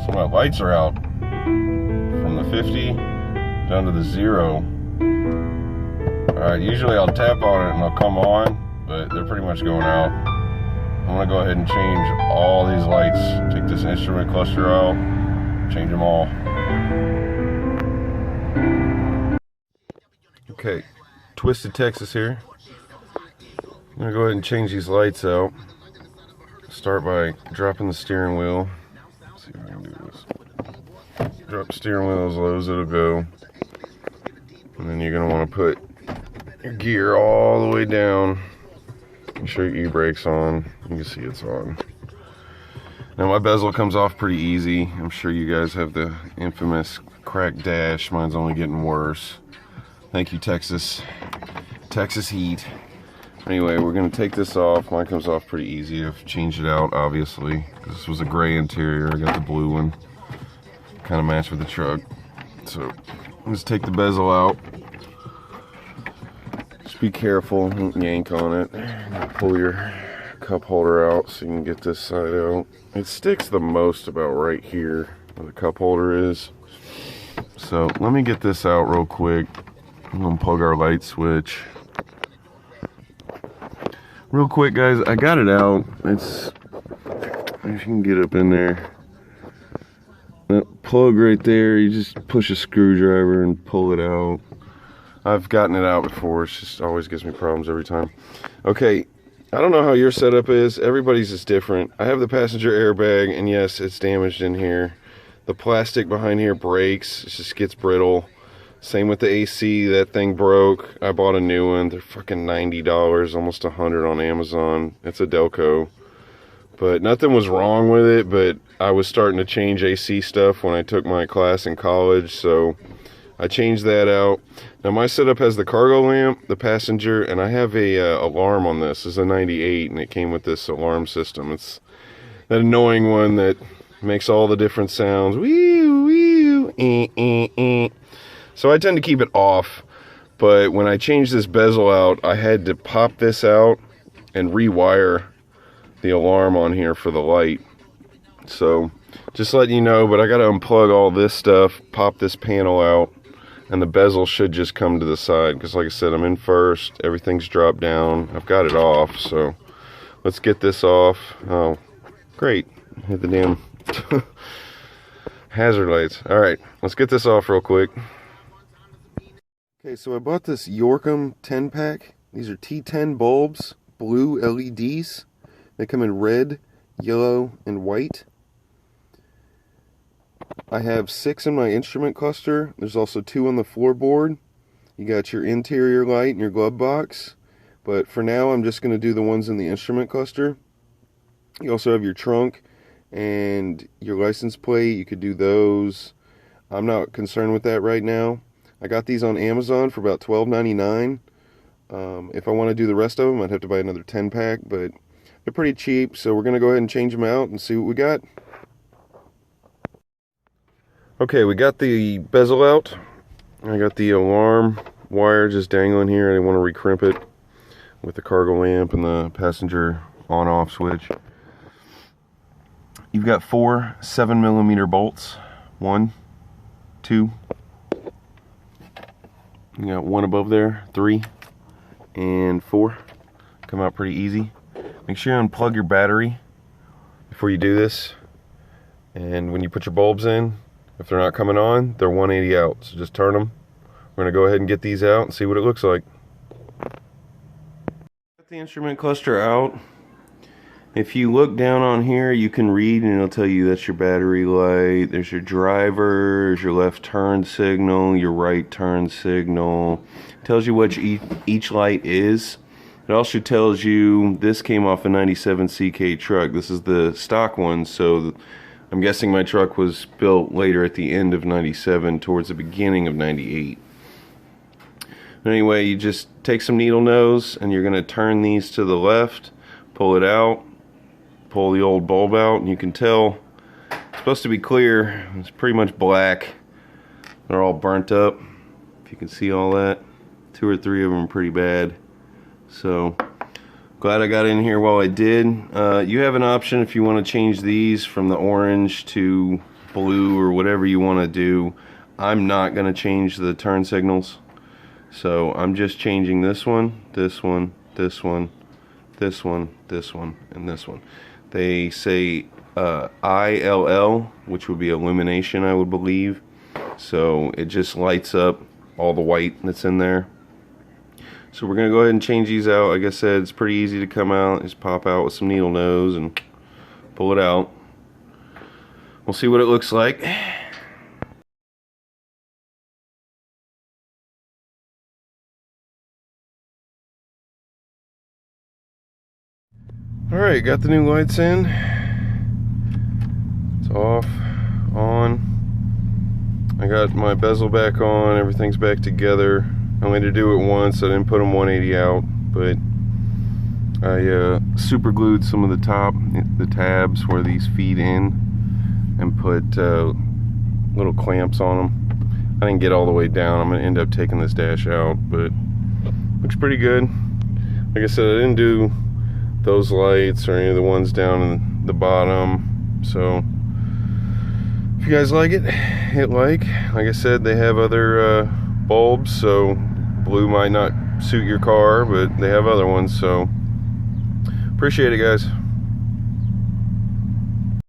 So my lights are out from the 50 down to the 0. Alright, usually I'll tap on it and they'll come on, but they're pretty much going out. I'm gonna go ahead and change all these lights. Take this instrument cluster out, change them all. Okay, Twiztidtexas here. I'm gonna go ahead and change these lights out. Start by dropping the steering wheel. Let's see if I can do this. Drop the steering wheel as low as it'll go. And then you're gonna wanna put your gear all the way down. Make sure your e-brake's on. You can see it's on. Now my bezel comes off pretty easy. I'm sure you guys have the infamous cracked dash. Mine's only getting worse. Thank you, Texas heat. Anyway, we're gonna take this off. Mine comes off pretty easy. I've changed it out, obviously. This was a gray interior. I got the blue one. Kind of match with the truck. So let's take the bezel out. Just be careful, don't yank on it. Pull your cup holder out so you can get this side out. It sticks the most about right here where the cup holder is. So let me get this out real quick. I'm gonna plug our light switch. Real quick, guys, I got it out. It's, if you can get up in there. That plug right there, you just push a screwdriver and pull it out. I've gotten it out before, it just always gives me problems every time. Okay, I don't know how your setup is. Everybody's is different. I have the passenger airbag, and yes, it's damaged in here. The plastic behind here breaks, it just gets brittle. Same with the AC, that thing broke. I bought a new one. They're fucking $90, almost $100 on Amazon. It's a Delco. But nothing was wrong with it, but I was starting to change AC stuff when I took my class in college, so I changed that out. Now my setup has the cargo lamp, the passenger, and I have a alarm on this. This is a 98, and it came with this alarm system. It's that annoying one that makes all the different sounds. Wee, wee, So I tend to keep it off, but when I changed this bezel out, I had to pop this out and rewire the alarm on here for the light. So just letting you know, but I got to unplug all this stuff, pop this panel out, and the bezel should just come to the side, because like I said, I'm in first, everything's dropped down, I've got it off. So let's get this off. Oh great, hit the damn hazard lights. All right, let's get this off real quick. Okay, so I bought this Yorkim 10-pack. These are T10 bulbs, blue LEDs. They come in red, yellow, and white. I have 6 in my instrument cluster. There's also 2 on the floorboard. You got your interior light and your glove box. But for now, I'm just going to do the ones in the instrument cluster. You also have your trunk and your license plate. You could do those. I'm not concerned with that right now. I got these on Amazon for about $12.99. If I want to do the rest of them, I'd have to buy another 10-pack, but they're pretty cheap, so we're going to go ahead and change them out and see what we got. Okay, we got the bezel out. I got the alarm wire just dangling here. I didn't want to recrimp it with the cargo lamp and the passenger on-off switch. You've got 4 7mm bolts. 1, 2. You got 1 above there, 3, and 4. Come out pretty easy. Make sure you unplug your battery before you do this. And when you put your bulbs in, if they're not coming on, they're 180 out. So just turn them. We're going to go ahead and get these out and see what it looks like. Got the instrument cluster out. If you look down on here, you can read and it'll tell you that's your battery light. There's your driver, there's your left turn signal, your right turn signal. It tells you what each light is. It also tells you this came off a 97 CK truck. This is the stock one, so I'm guessing my truck was built later at the end of 97 towards the beginning of 98. Anyway, you just take some needle nose and you're going to turn these to the left, pull it out, pull the old bulb out, and you can tell it's supposed to be clear. It's pretty much black. They're all burnt up, if you can see all that. 2 or 3 of them are pretty bad. So glad I got in here while I did. You have an option if you want to change these from the orange to blue or whatever you want to do. I'm not going to change the turn signals, so I'm just changing this one, this one, this one, this one, this one, and this one. They say ILL, which would be illumination, I would believe. So it just lights up all the white that's in there. So we're going to go ahead and change these out. Like I said, it's pretty easy to come out. Just pop out with some needle nose and pull it out. We'll see what it looks like. Alright, got the new lights in. It's off, on. I got my bezel back on, everything's back together. I only had to do it once, I didn't put them 180 out, but I super glued some of the tabs where these feed in, and put little clamps on them. I didn't get all the way down. I'm going to end up taking this dash out, but looks pretty good. Like I said, I didn't do those lights or any of the ones down in the bottom, so if you guys like it, hit like. Like I said, they have other bulbs, so blue might not suit your car, but they have other ones, so appreciate it, guys.